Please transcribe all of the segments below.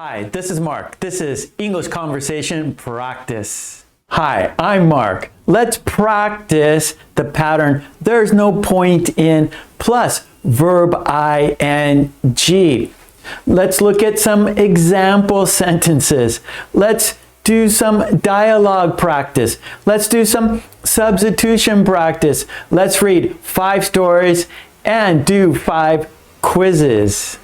Hi, this is Mark. This is English Conversation Practice. Hi, I'm Mark. Let's practice the pattern there's no point in plus verb ing. Let's look at some example sentences. Let's do some dialogue practice. Let's do some substitution practice. Let's read 5 stories and do 5 quizzes.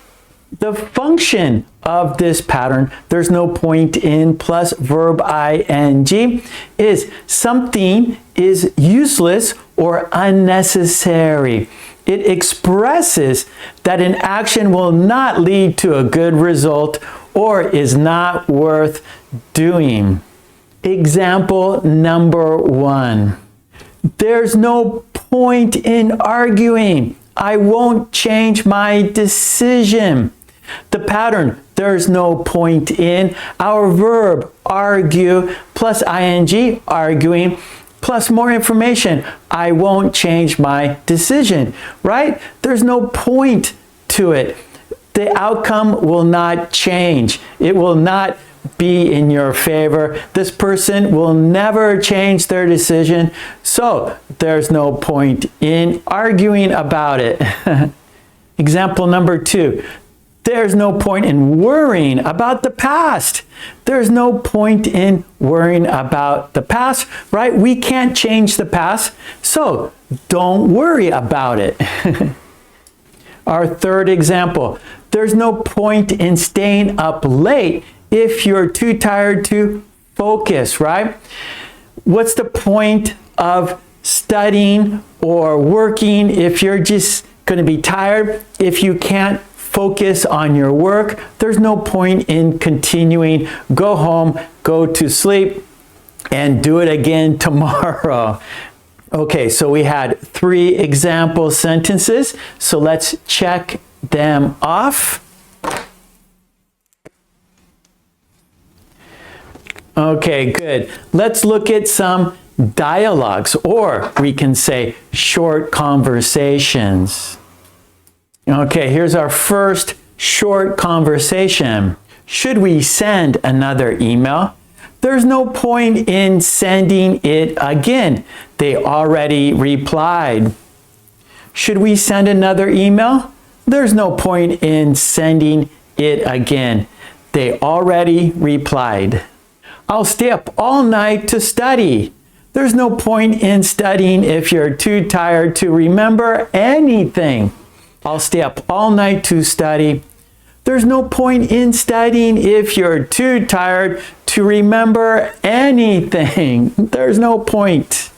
The function of this pattern, there's no point in plus verb ing, is something is useless or unnecessary. It expresses that an action will not lead to a good result or is not worth doing. Example number 1. There's no point in arguing. I won't change my decision. The pattern, there's no point in, our verb, argue, plus ing, arguing, plus more information, I won't change my decision, right? There's no point to it. The outcome will not change. It will not be in your favor. This person will never change their decision, so there's no point in arguing about it. Example number 2. There's no point in worrying about the past. There's no point in worrying about the past, right? We can't change the past, so don't worry about it. Our third example, there's no point in staying up late if you're too tired to focus, right? What's the point of studying or working if you're just going to be tired, if you can't focus on your work? There's no point in continuing. Go home, go to sleep, and do it again tomorrow. Okay, so we had 3 example sentences, so let's check them off. Okay, good. Let's look at some dialogues, or we can say short conversations. Okay, here's our first short conversation. Should we send another email? There's no point in sending it again. They already replied. Should we send another email? There's no point in sending it again. They already replied. I'll stay up all night to study. There's no point in studying if you're too tired to remember anything. I'll stay up all night to study. There's no point in studying if you're too tired to remember anything. There's no point.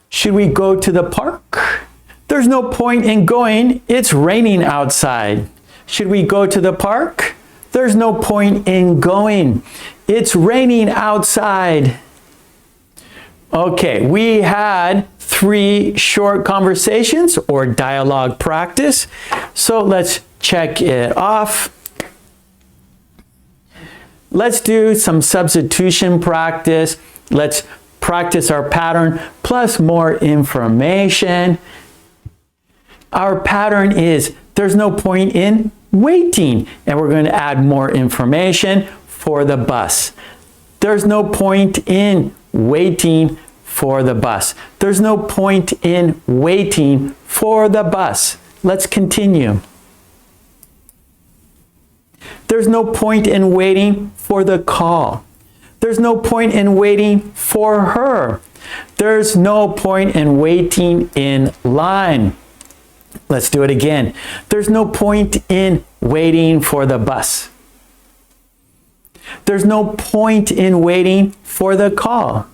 Should we go to the park? There's no point in going. It's raining outside. Should we go to the park? There's no point in going. It's raining outside. Okay, we had 3 short conversations or dialogue practice. So let's check it off. Let's do some substitution practice. Let's practice our pattern plus more information. Our pattern is there's no point in waiting, and we're going to add more information for the bus. There's no point in waiting for the bus. There's no point in waiting for the bus. Let's continue. There's no point in waiting for the call. There's no point in waiting for her. There's no point in waiting in line. Let's do it again. There's no point in waiting for the bus. There's no point in waiting for the call.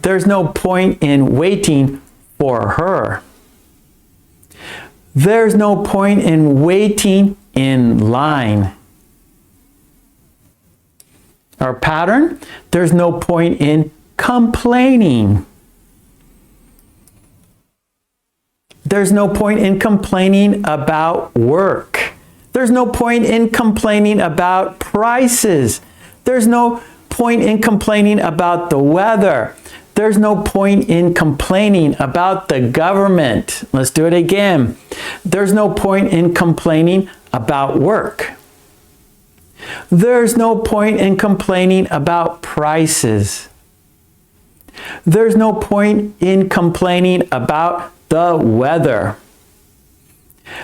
There's no point in waiting for her. There's no point in waiting in line. Our pattern, there's no point in complaining. There's no point in complaining about work. There's no point in complaining about prices. There's no point in complaining about the weather. There's no point in complaining about the government. Let's do it again. There's no point in complaining about work. There's no point in complaining about prices. There's no point in complaining about the weather.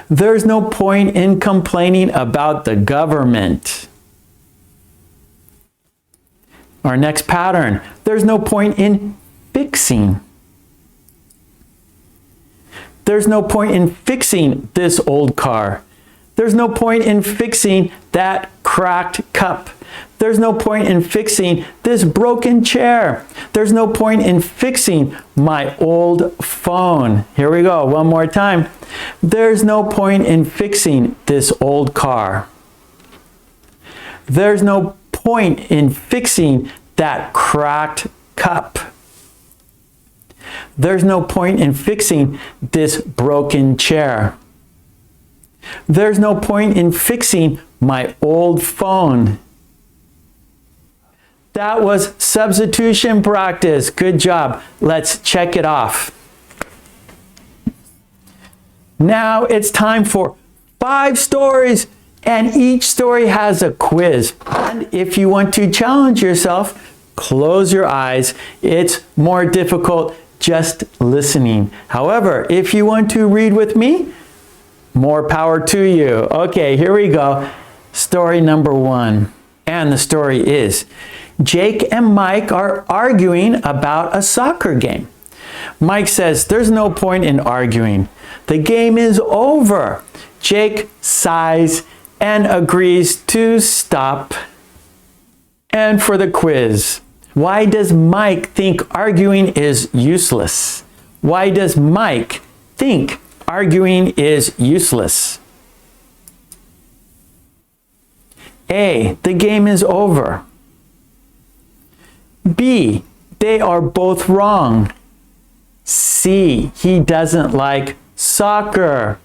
There's no point in complaining about the government. Our next pattern, there's no point in fixing. There's no point in fixing this old car. There's no point in fixing that cracked cup. There's no point in fixing this broken chair. There's no point in fixing my old phone. Here we go, one more time. There's no point in fixing this old car. There's no point in fixing that cracked cup. There's no point in fixing this broken chair. There's no point in fixing my old phone. That was substitution practice. Good job. Let's check it off. Now it's time for 5 stories, and each story has a quiz. And if you want to challenge yourself, close your eyes. It's more difficult just listening. However, if you want to read with me, more power to you. Okay, here we go. Story number 1. And the story is, Jake and Mike are arguing about a soccer game. Mike says, there's no point in arguing. The game is over. Jake sighs and agrees to stop. And for the quiz, why does Mike think arguing is useless? Why does Mike think arguing is useless? A, the game is over. B, they are both wrong. C, he doesn't like soccer.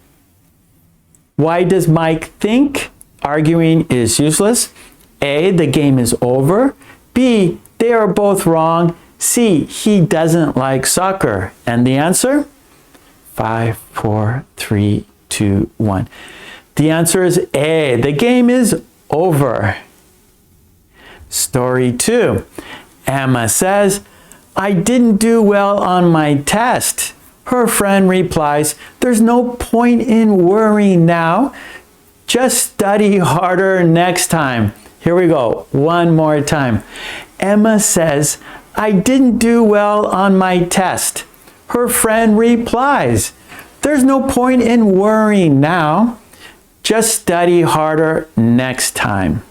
Why does Mike think arguing is useless? A, the game is over. B, they are both wrong. C, he doesn't like soccer. And the answer? 5, 4, 3, 2, 1. The answer is A, the game is over. Story 2. Emma says, I didn't do well on my test. Her friend replies, there's no point in worrying now. Just study harder next time. Here we go, one more time. Emma says, I didn't do well on my test. Her friend replies, there's no point in worrying now. Just study harder next time.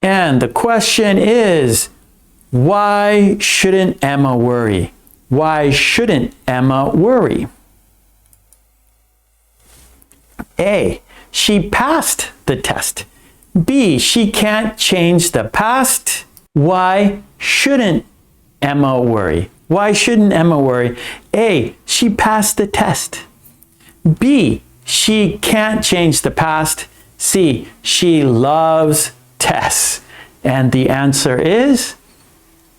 And the question is, why shouldn't Emma worry? Why shouldn't Emma worry? A, she passed the test. B, she can't change the past. Why shouldn't Emma worry? Why shouldn't Emma worry? A, she passed the test. B, she can't change the past. C, she loves tests. And the answer is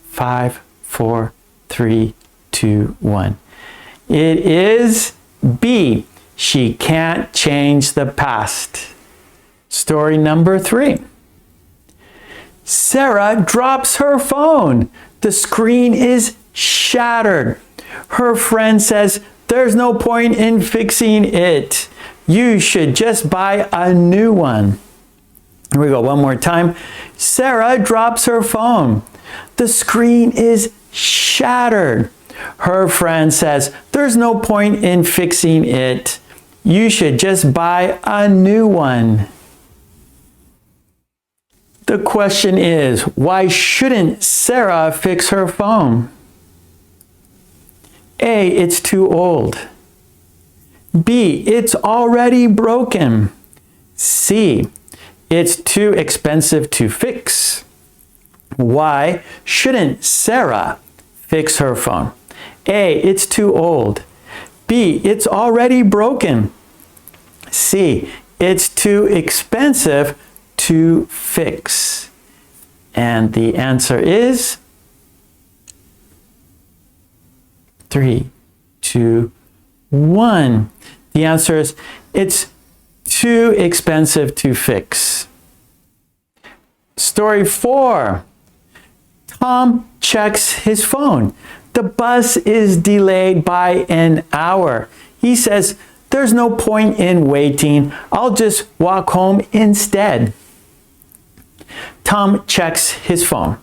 5, 4, 3, 2, 1. It is B. She can't change the past. Story number 3. Sarah drops her phone. The screen is shattered. Her friend says, there's no point in fixing it. You should just buy a new one. Here we go, one more time. Sarah drops her phone. The screen is shattered. Her friend says, there's no point in fixing it. You should just buy a new one. The question is, why shouldn't Sarah fix her phone? A, it's too old. B, it's already broken. C, it's too expensive to fix. Why shouldn't Sarah fix her phone? A, it's too old. B, it's already broken. C, it's too expensive to fix. And the answer is 3, 2, 1. The answer is it's too expensive to fix. Story 4. Tom checks his phone. The bus is delayed by an hour. He says, there's no point in waiting. I'll just walk home instead. Tom checks his phone.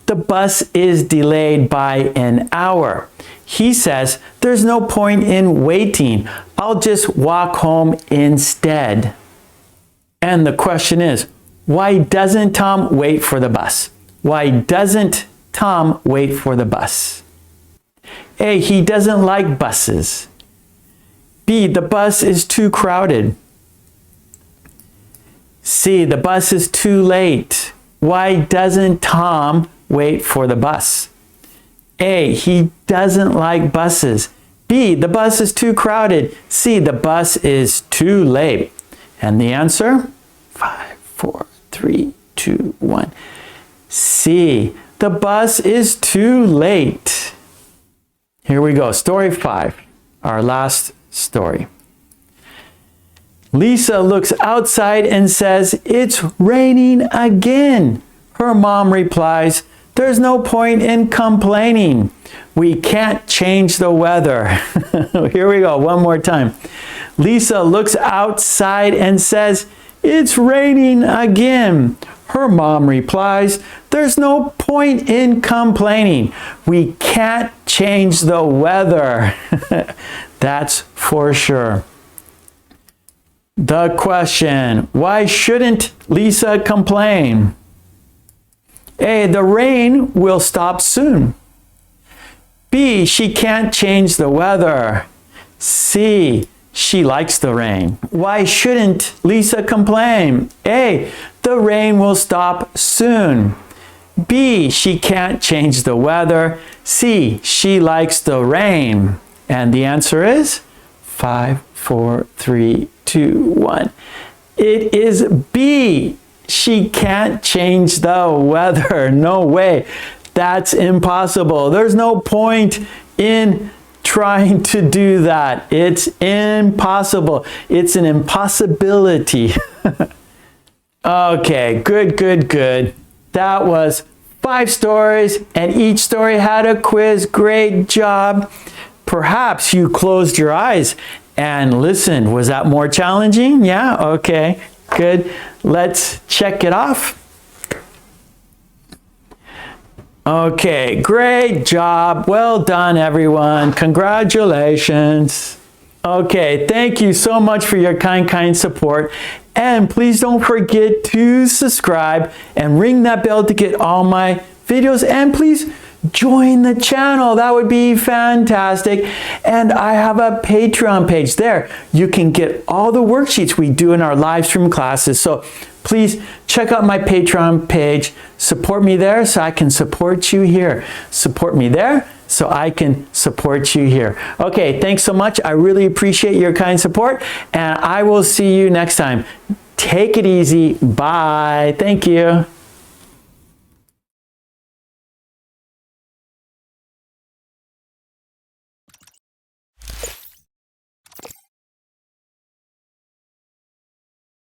The bus is delayed by an hour. He says, there's no point in waiting. I'll just walk home instead. And the question is, why doesn't Tom wait for the bus? Why doesn't Tom wait for the bus? A, he doesn't like buses. B, the bus is too crowded. C, the bus is too late. Why doesn't Tom wait for the bus? A, he doesn't like buses. B, the bus is too crowded. C, the bus is too late. And the answer? 5, 4, 3, 2, 1. C, the bus is too late. Here we go. Story 5, our last story. Lisa looks outside and says, it's raining again. Her mom replies, there's no point in complaining. We can't change the weather. Here we go, one more time. Lisa looks outside and says, it's raining again. Her mom replies, there's no point in complaining. We can't change the weather. That's for sure. The question, why shouldn't Lisa complain? A, the rain will stop soon. B, she can't change the weather. C, she likes the rain. Why shouldn't Lisa complain? A, the rain will stop soon. B, she can't change the weather. C, she likes the rain. And the answer is 5, 4, 3, 2, 1. It is B. She can't change the weather. No way. That's impossible. There's no point in trying to do that. It's impossible. It's an impossibility. Okay, good. That was 5 stories, and each story had a quiz. Great job. Perhaps you closed your eyes and listened. Was that more challenging? Yeah? Okay, good. Let's check it off. Okay, great job. Well done, everyone. Congratulations. Okay, thank you so much for your kind support. And please don't forget to subscribe and ring that bell to get all my videos. And please join the channel. That would be fantastic. And I have a Patreon page there. You can get all the worksheets we do in our live stream classes. So please check out my Patreon page. Support me there so I can support you here. Support me there so I can support you here. Okay, thanks so much. I really appreciate your kind support, and I will see you next time. Take it easy. Bye. Thank you.